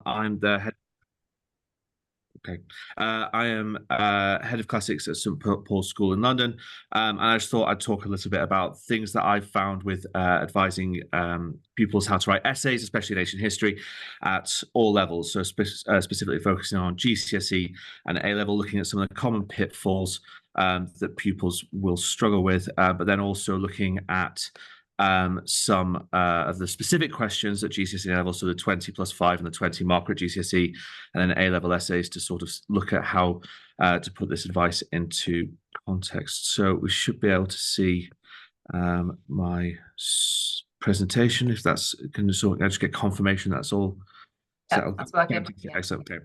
I'm the head. Okay, I am head of classics at St Paul's School in London, and I just thought I'd talk a little bit about things that I've found with advising pupils how to write essays, especially in ancient history, at all levels. So specifically focusing on GCSE and A level, looking at some of the common pitfalls that pupils will struggle with, but then also looking at some of the specific questions at GCSE level, so the 20 plus 5 and the 20 marker at GCSE, and then A-level essays to sort of look at how to put this advice into context. So we should be able to see my presentation, if that's can sort I just get confirmation that's all Yeah, settled. that's working. Yeah, excellent. Okay.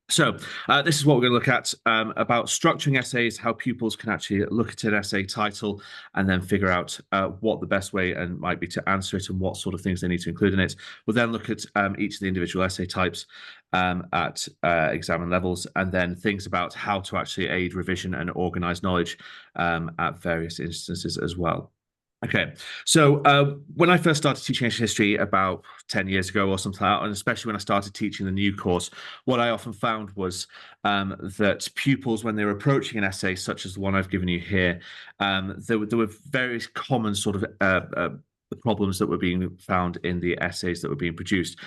So this is what we're going to look at about structuring essays, how pupils can actually look at an essay title and then figure out what the best way and might be to answer it and what sort of things they need to include in it. We'll then look at each of the individual essay types at exam levels, and then things about how to actually aid revision and organize knowledge at various instances as well. Okay, so when I first started teaching ancient history about 10 years ago or something like that, and especially when I started teaching the new course, what I often found was that pupils, when they were approaching an essay such as the one I've given you here, there were various common sort of problems that were being found in the essays that were being produced.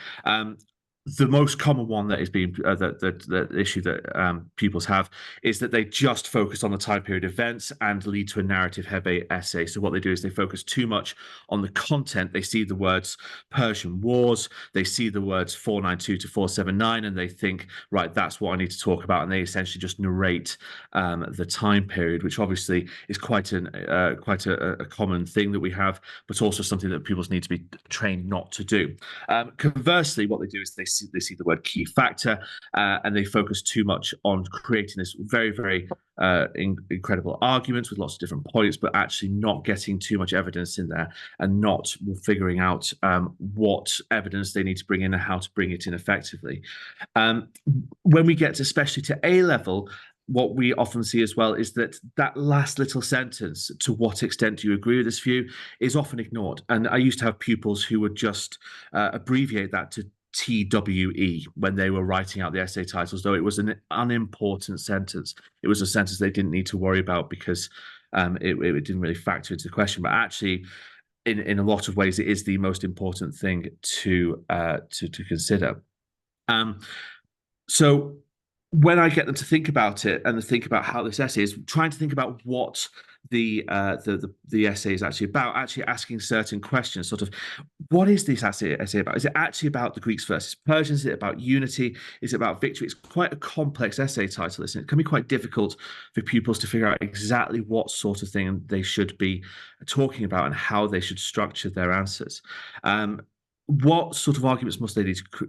The most common one that is being the issue that pupils have is that they just focus on the time period events and lead to a narrative heavy essay. So what they do is they focus too much on the content. They see the words Persian Wars, they see the words 492 to 479, and they think, right, that's what I need to talk about, and they essentially just narrate the time period, which obviously is quite a common thing that we have, but also something that pupils need to be trained not to do. Conversely, what they do is they see the word key factor, and they focus too much on creating this very incredible argument with lots of different points, but actually not getting too much evidence in there and not figuring out what evidence they need to bring in and how to bring it in effectively. When we get especially to A level, what we often see as well is that that last little sentence, to what extent do you agree with this view, is often ignored. And I used to have pupils who would just abbreviate that to TWE when they were writing out the essay titles, though it was an unimportant sentence. It was a sentence they didn't need to worry about because it didn't really factor into the question. But actually, in a lot of ways, it is the most important thing to consider. So when I get them to think about it and to think about how this essay is, trying to think about what the essay is actually about, actually asking certain questions, sort of, what is this essay about? Is it actually about the Greeks versus Persians? Is it about unity? Is it about victory? It's quite a complex essay title, isn't it? It can be quite difficult for pupils to figure out exactly what sort of thing they should be talking about and how they should structure their answers. What sort of arguments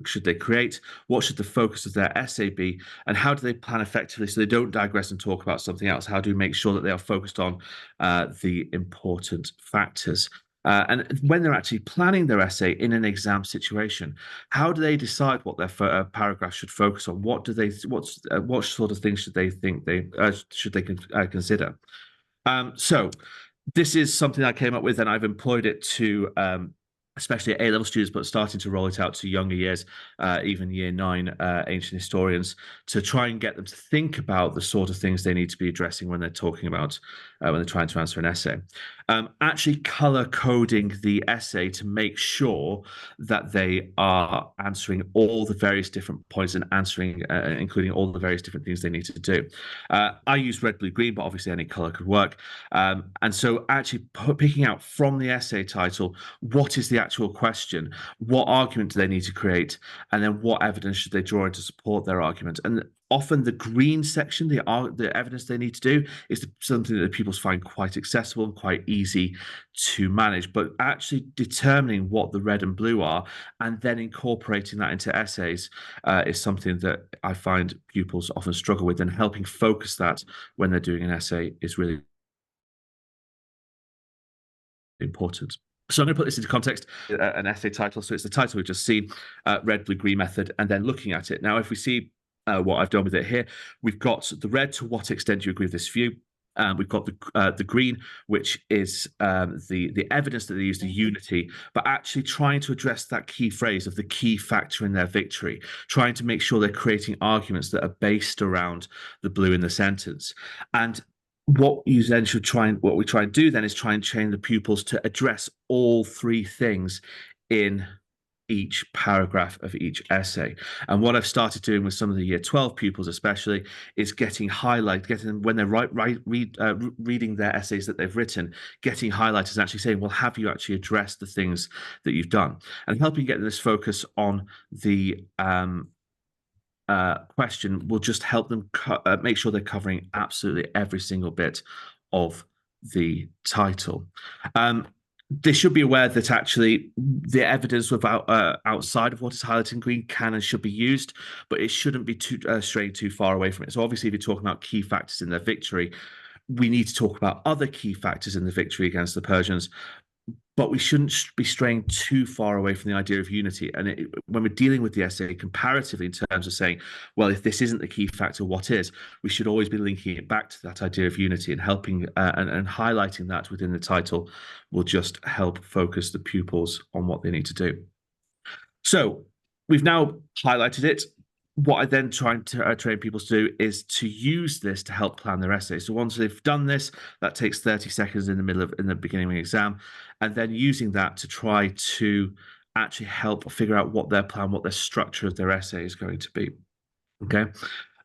should they create? What should the focus of their essay be? And how do they plan effectively so they don't digress and talk about something else? How do we make sure that they are focused on the important factors? And when they're actually planning their essay in an exam situation, how do they decide what their paragraph should focus on? What sort of things should they think they consider? So this is something I came up with, and I've employed it to especially A-level students, but starting to roll it out to younger years, even year 9 ancient historians, to try and get them to think about the sort of things they need to be addressing when they're talking about, when they're trying to answer an essay. Actually color coding the essay to make sure that they are answering all the various different points and answering, including all the various different things they need to do. I use red, blue, green, but obviously any color could work. And so actually picking out from the essay title, what is the actual question? What argument do they need to create? And then what evidence should they draw in to support their argument? And often the green section, the evidence they need to do, is something that the pupils find quite accessible and quite easy to manage. But actually determining what the red and blue are and then incorporating that into essays is something that I find pupils often struggle with, and helping focus that when they're doing an essay is really important. So I'm going to put this into context, an essay title. So it's the title we've just seen, red, blue, green method, and then looking at it. Now, if we see what I've done with it here, we've got the red, to what extent do you agree with this view? We've got the green, which is the evidence that they use, the unity, but actually trying to address that key phrase of the key factor in their victory, trying to make sure they're creating arguments that are based around the blue in the sentence. And what we try and do then is try and train the pupils to address all three things in each paragraph of each essay. And what I've started doing with some of the year 12 pupils, especially, is getting them when they're reading their essays that they've written, getting highlighters and actually saying, well, have you actually addressed the things that you've done? And helping get this focus on the question will just help them make sure they're covering absolutely every single bit of the title. They should be aware that actually the evidence without outside of what is highlighted in green can and should be used, but it shouldn't be straying too far away from it. So obviously, if you're talking about key factors in their victory, we need to talk about other key factors in the victory against the Persians, but we shouldn't be straying too far away from the idea of unity. And when we're dealing with the essay comparatively in terms of saying, well, if this isn't the key factor, what is? We should always be linking it back to that idea of unity and helping and highlighting that within the title will just help focus the pupils on what they need to do. So we've now highlighted it. What I then try to train people to do is to use this to help plan their essay. So once they've done this, that takes 30 seconds in the beginning of the exam, and then using that to try to actually help figure out what their plan, what their structure of their essay is going to be. Okay.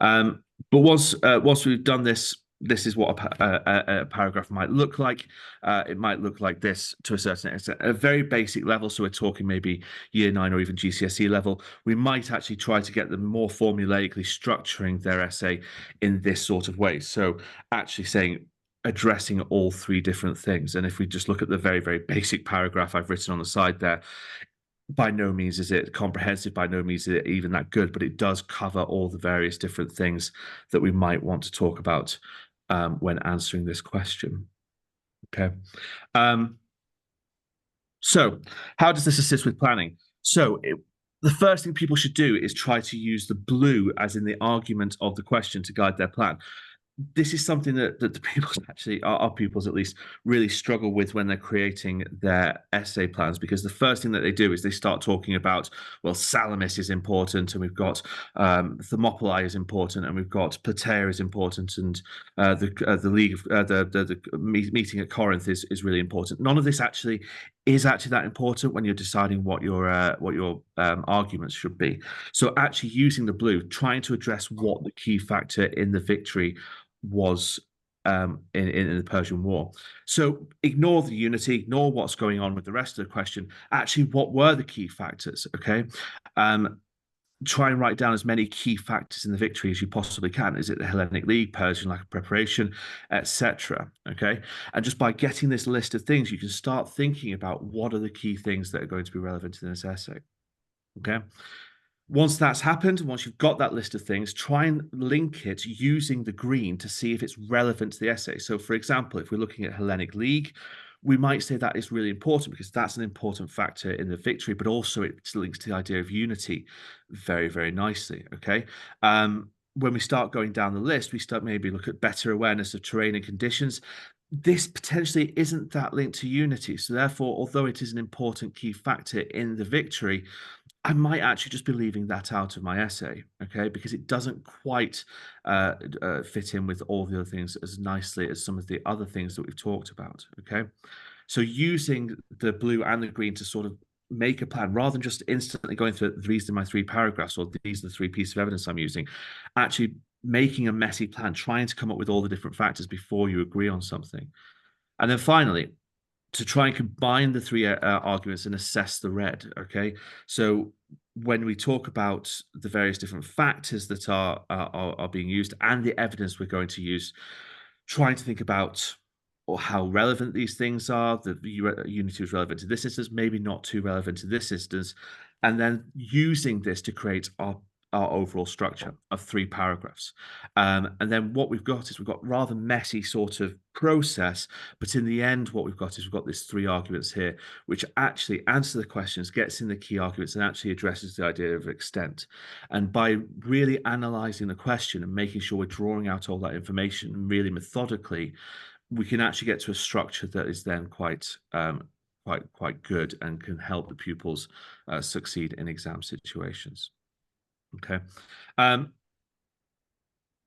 But once we've done this, this is what a paragraph might look like. It might look like this to a certain extent, a very basic level. So we're talking maybe year 9 or even GCSE level. We might actually try to get them more formulaically structuring their essay in this sort of way. So actually saying, addressing all three different things. And if we just look at the very, very basic paragraph I've written on the side there, by no means is it comprehensive, by no means is it even that good, but it does cover all the various different things that we might want to talk about when answering this question. Okay. So how does this assist with planning? So the first thing people should do is try to use the blue as in the argument of the question to guide their plan. This is something that the pupils actually, our pupils at least, really struggle with when they're creating their essay plans, because the first thing that they do is they start talking about, well, Salamis is important, and we've got Thermopylae is important, and we've got Plataea is important, and the league of the meeting at Corinth is really important. None of this actually is that important when you're deciding what your arguments should be. So actually using the blue, trying to address what the key factor in the victory was in the Persian War. So ignore the unity, ignore what's going on with the rest of the question. Actually, what were the key factors? Okay. Try and write down as many key factors in the victory as you possibly can. Is it the Hellenic League, Persian lack of preparation, etc.? Okay. And just by getting this list of things, you can start thinking about what are the key things that are going to be relevant in this essay. Okay. Once that's happened, once you've got that list of things, try and link it using the green to see if it's relevant to the essay. So, for example, if we're looking at Hellenic League, we might say that is really important because that's an important factor in the victory, but also it links to the idea of unity very, very nicely. Okay. When we start going down the list, we start maybe look at better awareness of terrain and conditions. This potentially isn't that linked to unity. So therefore, although it is an important key factor in the victory, I might actually just be leaving that out of my essay, okay, because it doesn't quite fit in with all the other things as nicely as some of the other things that we've talked about, okay? So using the blue and the green to sort of make a plan rather than just instantly going through these are my 3 paragraphs or these are the 3 pieces of evidence I'm using, actually making a messy plan, trying to come up with all the different factors before you agree on something. And then finally, to try and combine the 3 arguments and assess the red. Okay, so when we talk about the various different factors that are being used and the evidence we're going to use, trying to think about or how relevant these things are. The unity is relevant to this instance, maybe not too relevant to this instance, and then using this to create our our overall structure of 3 paragraphs. And then what we've got is we've got rather messy sort of process, but in the end, what we've got is we've got these 3 arguments here, which actually answer the questions, gets in the key arguments, and actually addresses the idea of extent. And by really analyzing the question and making sure we're drawing out all that information really methodically, we can actually get to a structure that is then quite good and can help the pupils succeed in exam situations. Okay. Um,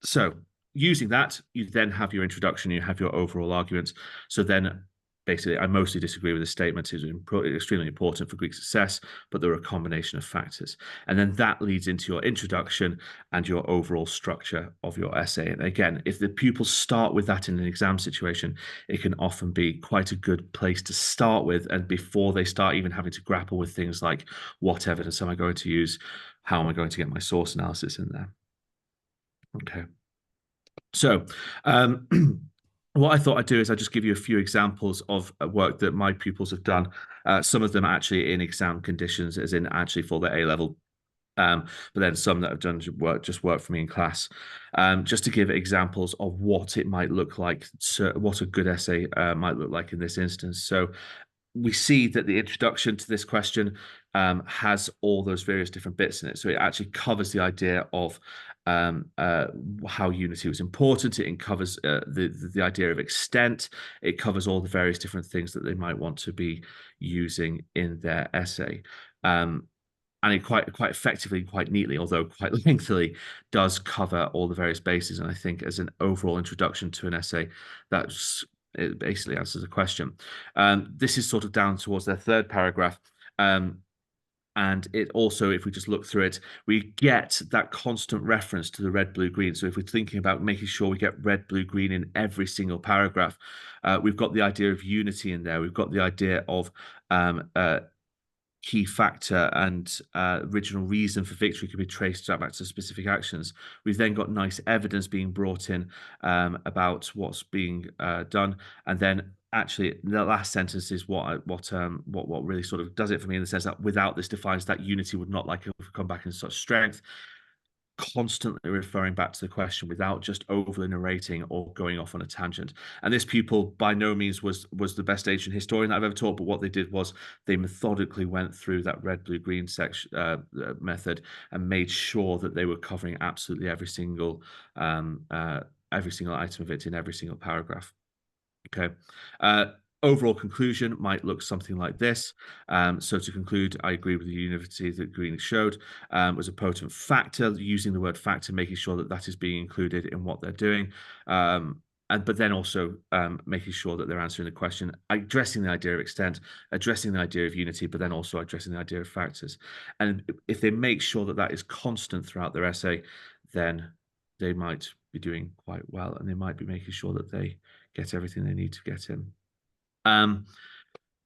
so using that, you then have your introduction, you have your overall argument. So then basically, I mostly disagree with the statement. It's extremely important for Greek success, but there are a combination of factors. And then that leads into your introduction and your overall structure of your essay. And again, if the pupils start with that in an exam situation, it can often be quite a good place to start with. And before they start even having to grapple with things like what evidence am I going to use? How am I going to get my source analysis in there? Okay. So, what I thought I'd do is I'd just give you a few examples of work that my pupils have done. Some of them actually in exam conditions, as in actually for their A level, but then some that have done work for me in class, just to give examples of what it might look like, so what a good essay might look like in this instance. So we see that the introduction to this question has all those various different bits in it. So it actually covers the idea of how unity was important. It covers the idea of extent. It covers all the various different things that they might want to be using in their essay. And it quite effectively, quite neatly, although quite lengthily, does cover all the various bases. And I think as an overall introduction to an essay, that's it basically answers the question. This is sort of down towards their 3rd paragraph. And it also, if we just look through it, we get that constant reference to the red, blue, green. So if we're thinking about making sure we get red, blue, green in every single paragraph, we've got the idea of unity in there. We've got the idea of key factor and original reason for victory could be traced back to specific actions. We've then got nice evidence being brought in about what's being done, and then actually the last sentence is what really sort of does it for me in the sense that without this defines that unity would not like come back in such strength. Constantly referring back to the question without just overly narrating or going off on a tangent. And this pupil by no means was the best ancient historian that I've ever taught, but what they did was they methodically went through that red, blue, green section method and made sure that they were covering absolutely every single item of it in every single paragraph. Okay. Overall conclusion might look something like this. So to conclude, I agree with the unity that Green showed was a potent factor, using the word factor, making sure that that is being included in what they're doing. But then also making sure that they're answering the question, addressing the idea of extent, addressing the idea of unity, but then also addressing the idea of factors. And if they make sure that that is constant throughout their essay, then they might be doing quite well, and they might be making sure that they get everything they need to get in.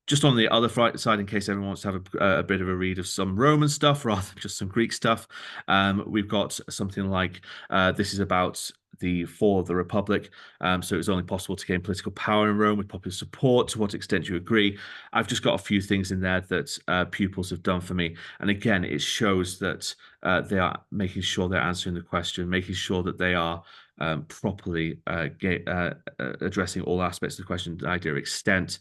Just on the other side, in case everyone wants to have a bit of a read of some Roman stuff rather than just some Greek stuff, we've got something like this is about the fall of the Republic. So it was only possible to gain political power in Rome with popular support. To what extent do you agree? I've just got a few things in there that pupils have done for me. And again, it shows that they are making sure they're answering the question, making sure that they are properly addressing all aspects of the question, the idea of extent,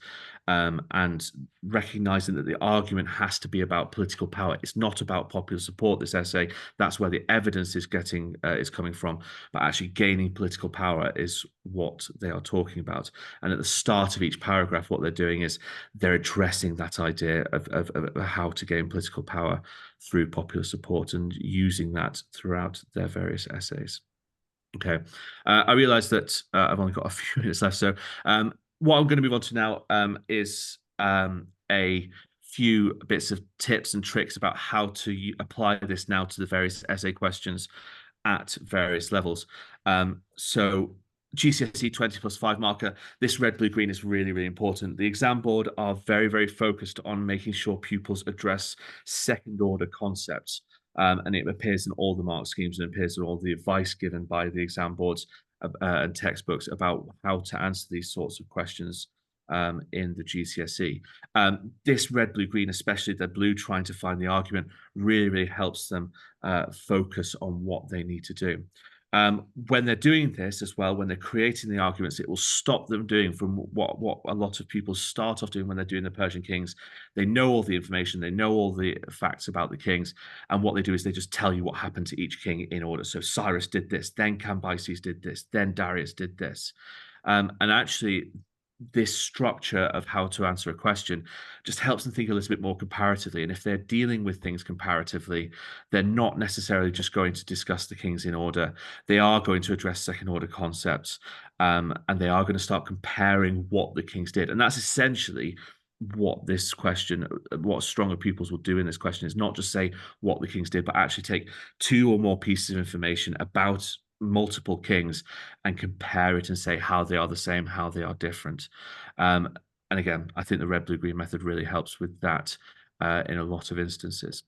and recognizing that the argument has to be about political power. It's not about popular support, this essay. That's where the evidence is coming from, but actually gaining political power is what they are talking about. And at the start of each paragraph, what they're doing is they're addressing that idea of how to gain political power through popular support and using that throughout their various essays. Okay, I realize that I've only got a few minutes left. So what I'm going to move on to now is a few bits of tips and tricks about how to apply this now to the various essay questions at various levels. So GCSE 20 plus 5 marker, this red, blue, green is really, really important. The exam board are very, very focused on making sure pupils address second order concepts. And it appears in all the mark schemes and appears in all the advice given by the exam boards and textbooks about how to answer these sorts of questions in the GCSE. This red, blue, green, especially the blue trying to find the argument, really, really helps them focus on what they need to do. When they're doing this as well, when they're creating the arguments, it will stop them doing from what a lot of people start off doing when they're doing the Persian kings. They know all the information, they know all the facts about the kings, and what they do is they just tell you what happened to each king in order. So Cyrus did this, then Cambyses did this, then Darius did this. And actually, this structure of how to answer a question just helps them think a little bit more comparatively. And if they're dealing with things comparatively, they're not necessarily just going to discuss the kings in order. They are going to address second order concepts, and they are going to start comparing what the kings did. And that's essentially what this question, what stronger pupils will do in this question, is not just say what the kings did, but actually take two or more pieces of information about multiple kings and compare it and say how they are the same, how they are different. And again, I think the red, blue, green method really helps with that in a lot of instances.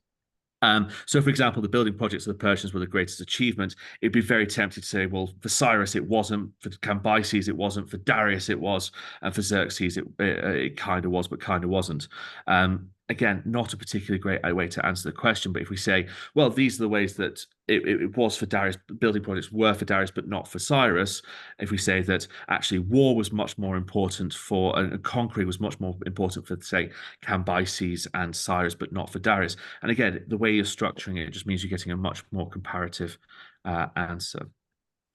So, for example, the building projects of the Persians were the greatest achievement. It'd be very tempting to say, well, for Cyrus it wasn't, for Cambyses it wasn't, for Darius it was, and for Xerxes it kind of was, but kind of wasn't. Again, not a particularly great way to answer the question. But if we say, well, these are the ways that it was for Darius, building projects were for Darius, but not for Cyrus. If we say that actually war was much more important for, and conquering was much more important for, say, Cambyses and Cyrus, but not for Darius. And again, the way you're structuring it just means you're getting a much more comparative answer.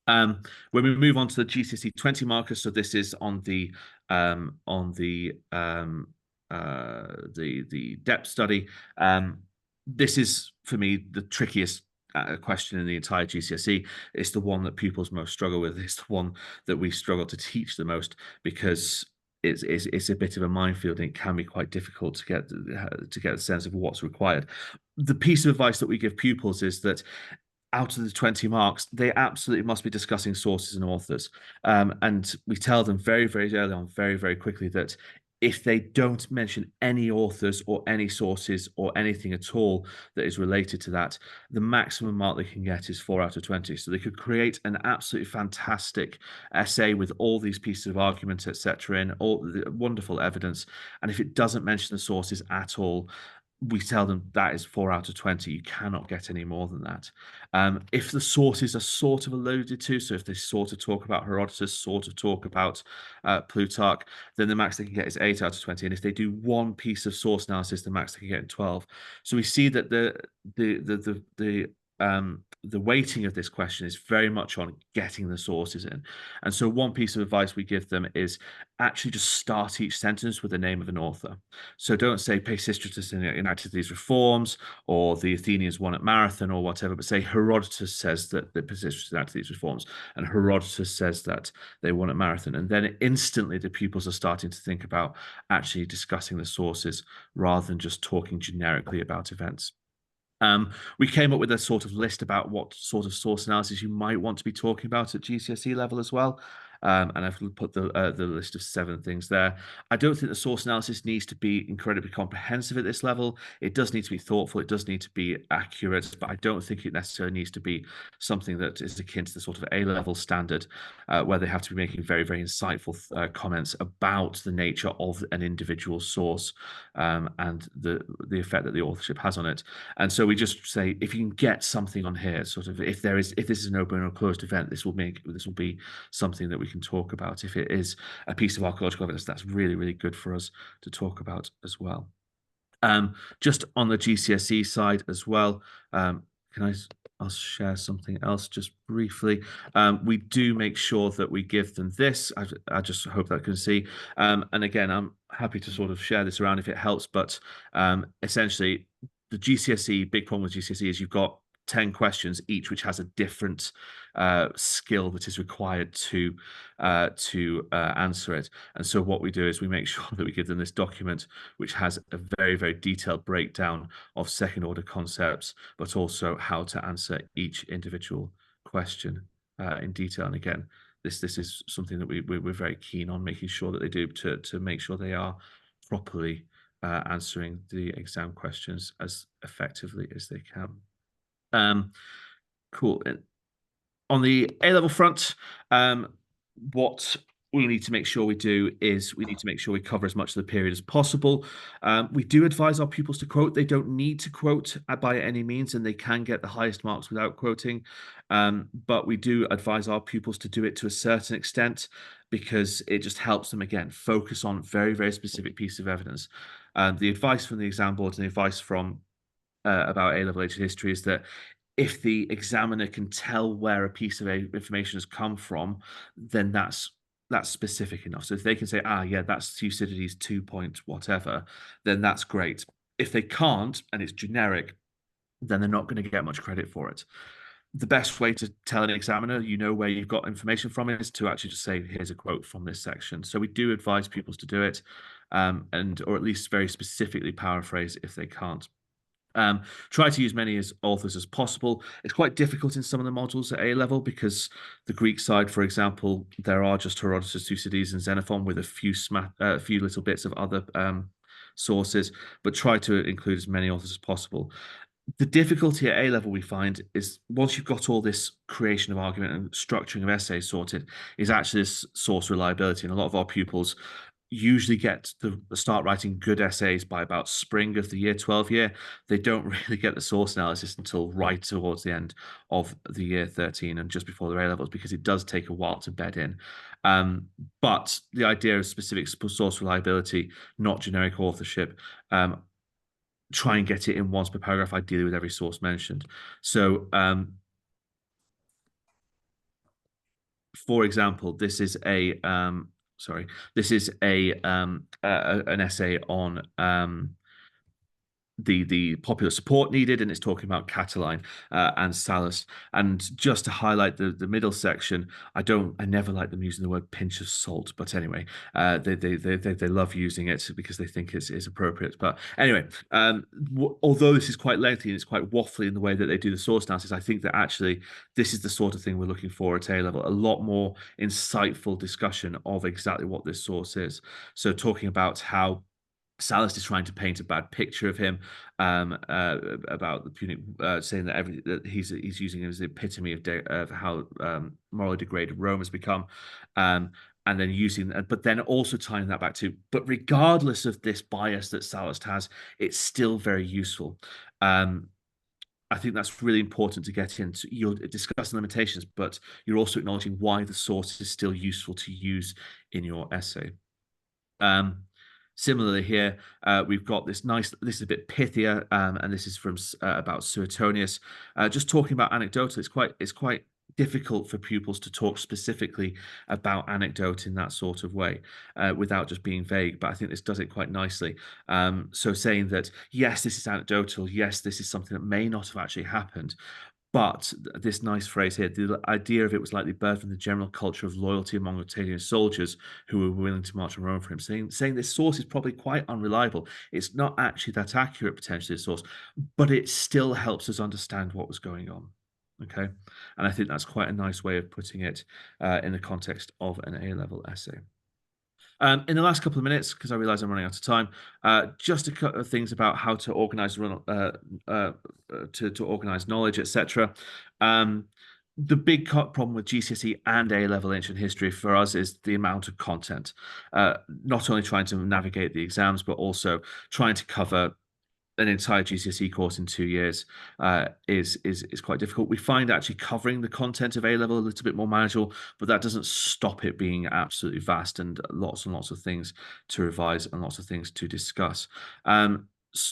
When we move on to the GCSE 20 markers, so this is on the depth study. This is for me the trickiest question in the entire GCSE. It's the one that pupils most struggle with. It's the one that we struggle to teach the most because it's a bit of a minefield and it can be quite difficult to get a sense of what's required. The piece of advice that we give pupils is that out of the 20 marks, they absolutely must be discussing sources and authors. And we tell them very, very early on, very, very quickly, that if they don't mention any authors or any sources or anything at all that is related to that, the maximum mark they can get is 4 out of 20. So they could create an absolutely fantastic essay with all these pieces of argument, etc., in all the wonderful evidence. And if it doesn't mention the sources at all, we tell them that is 4 out of 20. You cannot get any more than that. If the sources are sort of alluded to, so if they sort of talk about Herodotus, sort of talk about Plutarch, then the max they can get is 8 out of 20. And if they do one piece of source analysis, the max they can get is 12. So we see that the weighting of this question is very much on getting the sources in. And so one piece of advice we give them is actually just start each sentence with the name of an author. So don't say Pisistratus enacted these reforms or the Athenians won at Marathon or whatever, but say Herodotus says that the Pisistratus enacted these reforms and Herodotus says that they won at Marathon. And then instantly the pupils are starting to think about actually discussing the sources rather than just talking generically about events. We came up with a sort of list about what sort of source analysis you might want to be talking about at GCSE level as well. And I've put the list of 7 things there. I don't think the source analysis needs to be incredibly comprehensive at this level. It does need to be thoughtful. It does need to be accurate, but I don't think it necessarily needs to be something that is akin to the sort of A-level standard, where they have to be making very, very insightful comments about the nature of an individual source and the effect that the authorship has on it. And so we just say, if you can get something on here, sort of, if this is an open or closed event, this will be something that we can talk about. If it is a piece of archaeological evidence, that's really, really good for us to talk about as well. Just on the GCSE side as well, I'll share something else just briefly. We do make sure that we give them this. I just hope that I can see. And again, I'm happy to sort of share this around if it helps, but essentially the GCSE, big problem with GCSE is you've got 10 questions each, which has a different skill that is required to answer it. And so what we do is we make sure that we give them this document, which has a very, very detailed breakdown of second order concepts, but also how to answer each individual question in detail. And again, this is something that we're very keen on making sure that they do to make sure they are properly answering the exam questions as effectively as they can. Cool. On the A-level front, what we need to make sure we do is we need to make sure we cover as much of the period as possible. We do advise our pupils to quote. They don't need to quote by any means, and they can get the highest marks without quoting. But we do advise our pupils to do it to a certain extent because it just helps them, again, focus on very, very specific piece of evidence. The advice from the exam board and the advice from about A-level ancient history is that if the examiner can tell where a piece of information has come from, then that's specific enough. So if they can say, yeah, that's Thucydides 2 point whatever, then that's great. If they can't and it's generic, then they're not going to get much credit for it. The best way to tell an examiner you know where you've got information from is to actually just say, here's a quote from this section. So we do advise pupils to do it, and or at least very specifically paraphrase if they can't. Try to use many as authors as possible. It's quite difficult in some of the modules at A level because the Greek side, for example, there are just Herodotus, Thucydides, and Xenophon with a few little bits of other sources, but try to include as many authors as possible. The difficulty at A level we find is once you've got all this creation of argument and structuring of essays sorted, is actually this source reliability. And a lot of our pupils usually get to start writing good essays by about spring of the year 12 year. They don't really get the source analysis until right towards the end of the year 13 and just before their A levels, because it does take a while to bed in. But the idea of specific source reliability, not generic authorship, try and get it in once per paragraph, ideally with every source mentioned. So, for example, this is a an essay on the popular support needed, and it's talking about Catiline and Sallust. And just to highlight the middle section, I never like them using the word pinch of salt, but anyway, they love using it because they think it's appropriate. But anyway, although this is quite lengthy and it's quite waffly in the way that they do the source analysis, I think that actually this is the sort of thing we're looking for at A level, a lot more insightful discussion of exactly what this source is. So talking about how Sallust is trying to paint a bad picture of him, about the Punic, saying that he's using him as the epitome of how morally degraded Rome has become, and then but then also tying that back to, but regardless of this bias that Sallust has, it's still very useful. I think that's really important to get into. You're discussing limitations, but you're also acknowledging why the source is still useful to use in your essay. Similarly here, we've got this is a bit pithier, and this is from about Suetonius, just talking about anecdotal. It's quite difficult for pupils to talk specifically about anecdote in that sort of way, without just being vague, but I think this does it quite nicely. So saying that, yes, this is anecdotal, yes, this is something that may not have actually happened, but this nice phrase here, the idea of it was likely birthed from the general culture of loyalty among Italian soldiers who were willing to march on Rome for him, saying this source is probably quite unreliable. It's not actually that accurate, potentially, the source, but it still helps us understand what was going on. Okay. And I think that's quite a nice way of putting it in the context of an A-level essay. In the last couple of minutes, because I realize I'm running out of time, just a couple of things about how to organize to organize knowledge, etc. The big problem with GCSE and A-level ancient history for us is the amount of content. Not only trying to navigate the exams, but also trying to cover an entire GCSE course in 2 years is quite difficult. We find actually covering the content of A-level a little bit more manageable, but that doesn't stop it being absolutely vast and lots of things to revise and lots of things to discuss.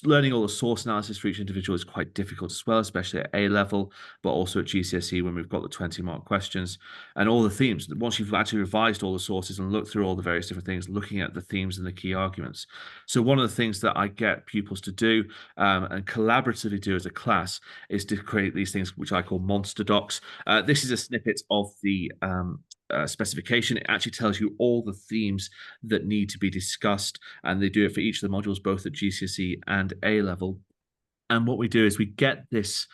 Learning all the source analysis for each individual is quite difficult as well, especially at A level, but also at GCSE when we've got the 20-mark questions and all the themes. Once you've actually revised all the sources and looked through all the various different things, looking at the themes and the key arguments. So one of the things that I get pupils to do and collaboratively do as a class is to create these things which I call monster docs. This is a snippet of the specification. It actually tells you all the themes that need to be discussed, and they do it for each of the modules, both at GCSE and A level. And what we do is we get this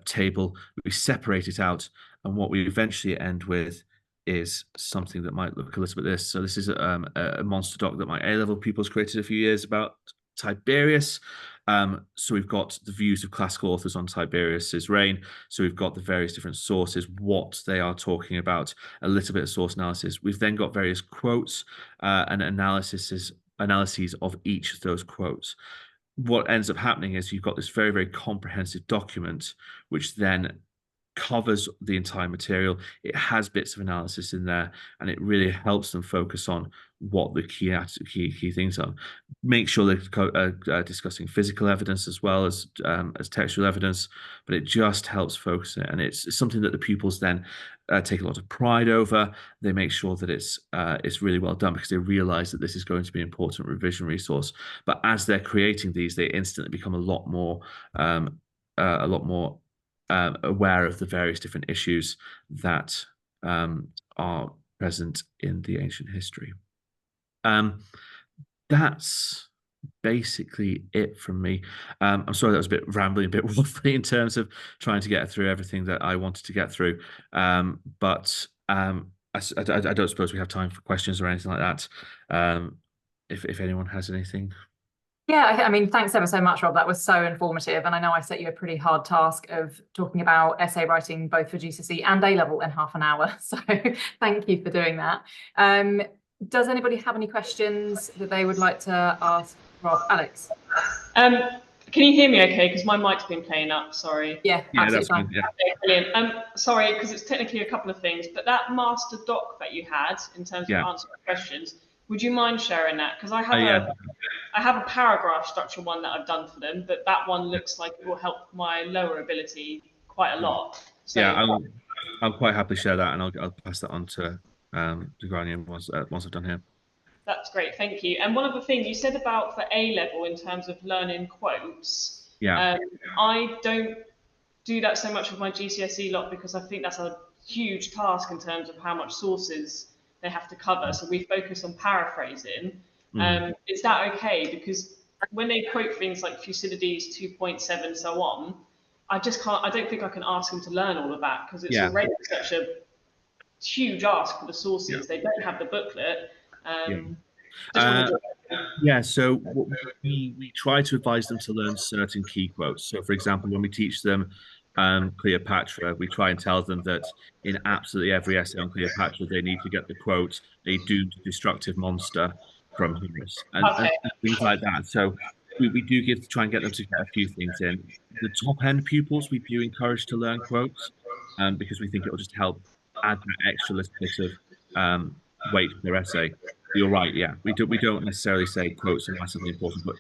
table, we separate it out, and what we eventually end with is something that might look a little bit this. So this is a monster doc that my A level pupils created a few years Tiberius. So we've got the views of classical authors on Tiberius's reign. So we've got the various different sources, what they are talking about, a little bit of source analysis. We've then got various quotes and analyses of each of those quotes. What ends up happening is you've got this very, very comprehensive document, which then covers the entire material. It has bits of analysis in there, and it really helps them focus on what the key things are. Make sure they're discussing physical evidence as well as textual evidence, but it just helps focus it, and it's something that the pupils then take a lot of pride over. They make sure that it's really well done because they realise that this is going to be an important revision resource. But as they're creating these, they instantly become a lot more aware of the various different issues that are present in the ancient history. That's basically it from me. I'm sorry that was a bit rambling, a bit waffly in terms of trying to get through everything that I wanted to get through. But I don't suppose we have time for questions or anything like that. If anyone has anything. Yeah, I mean, thanks ever so much, Rob. That was so informative. And I know I set you a pretty hard task of talking about essay writing both for GCSE and A-level in half an hour. So thank you for doing that. Does anybody have any questions that they would like to ask Rob? Alex? Can you hear me okay? Because my mic's been playing up, sorry. Yeah, absolutely fine. Yeah. Okay, brilliant. Sorry, because it's technically a couple of things, but that master doc that you had in terms of answering questions, would you mind sharing that? Because I have a paragraph structure one that I've done for them, but that one looks like it will help my lower ability quite a lot. So, yeah, I'll quite happily share that, and I'll pass that on to Grania once I've done here. That's great, thank you. And one of the things you said about for A-level in terms of learning quotes, I don't do that so much with my GCSE lot because I think that's a huge task in terms of how much sources they have to cover. So we focus on paraphrasing. Is that okay? Because when they quote things like Thucydides 2.7 so on, I don't think I can ask them to learn all of that because it's already such a huge ask for the sources. They don't have the booklet. So we try to advise them to learn certain key quotes. So, for example, when we teach them Cleopatra, we try and tell them that in absolutely every essay on Cleopatra, they need to get the quote, "A doomed, destructive monster" from Homerus, and things like that. So we do try and get them to get a few things in. The top end pupils, we do encourage to learn quotes, because we think it will just help add that extra little bit of weight to their essay. You're right. Yeah, we don't necessarily say quotes are massively important, but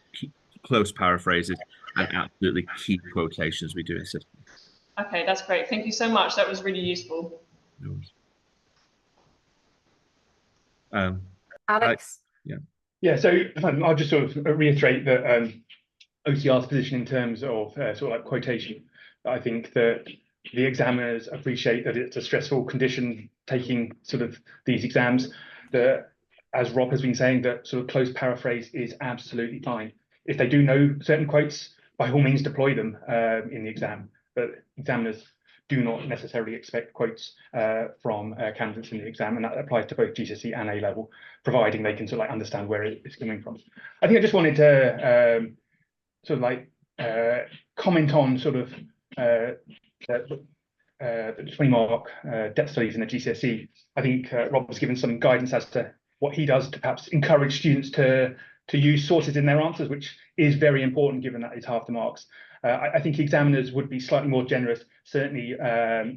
close paraphrases and absolutely key quotations we do insist. Okay, that's great. Thank you so much. That was really useful. Alex? Yeah. So I'll just sort of reiterate that OCR's position in terms of sort of like quotation. I think that the examiners appreciate that it's a stressful condition taking sort of these exams. That, as Rob has been saying, that sort of close paraphrase is absolutely fine. If they do know certain quotes, by all means deploy them in the exam. But examiners do not necessarily expect quotes from candidates in the exam, and that applies to both GCSE and A-level, providing they can sort of like understand where it's coming from. I think I just wanted to sort of like comment on sort of the 20-mark depth studies in the GCSE. I think Rob was given some guidance as to what he does to perhaps encourage students to use sources in their answers, which is very important given that it's half the marks. I think examiners would be slightly more generous, certainly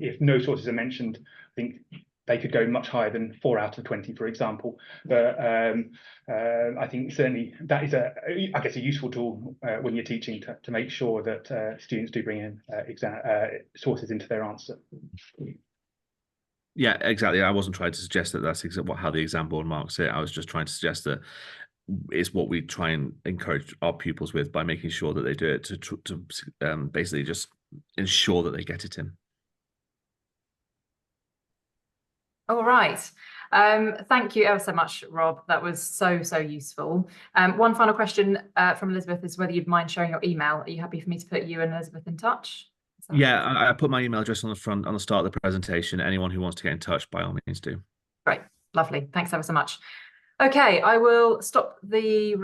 if no sources are mentioned. I think they could go much higher than 4 out of 20, for example. But I think certainly that is a useful tool when you're teaching to make sure that students do bring in sources into their answer. Yeah, exactly. I wasn't trying to suggest that that's how the exam board marks it. I was just trying to suggest that it's what we try and encourage our pupils with by making sure that they do it to basically just ensure that they get it in. All right. Thank you ever so much, Rob. That was so useful. One final question from Elizabeth is whether you'd mind sharing your email. Are you happy for me to put you and Elizabeth in touch? Yeah, I put my email address on the start of the presentation. Anyone who wants to get in touch, by all means, do. Great, lovely. Thanks ever so much. Okay, I will stop the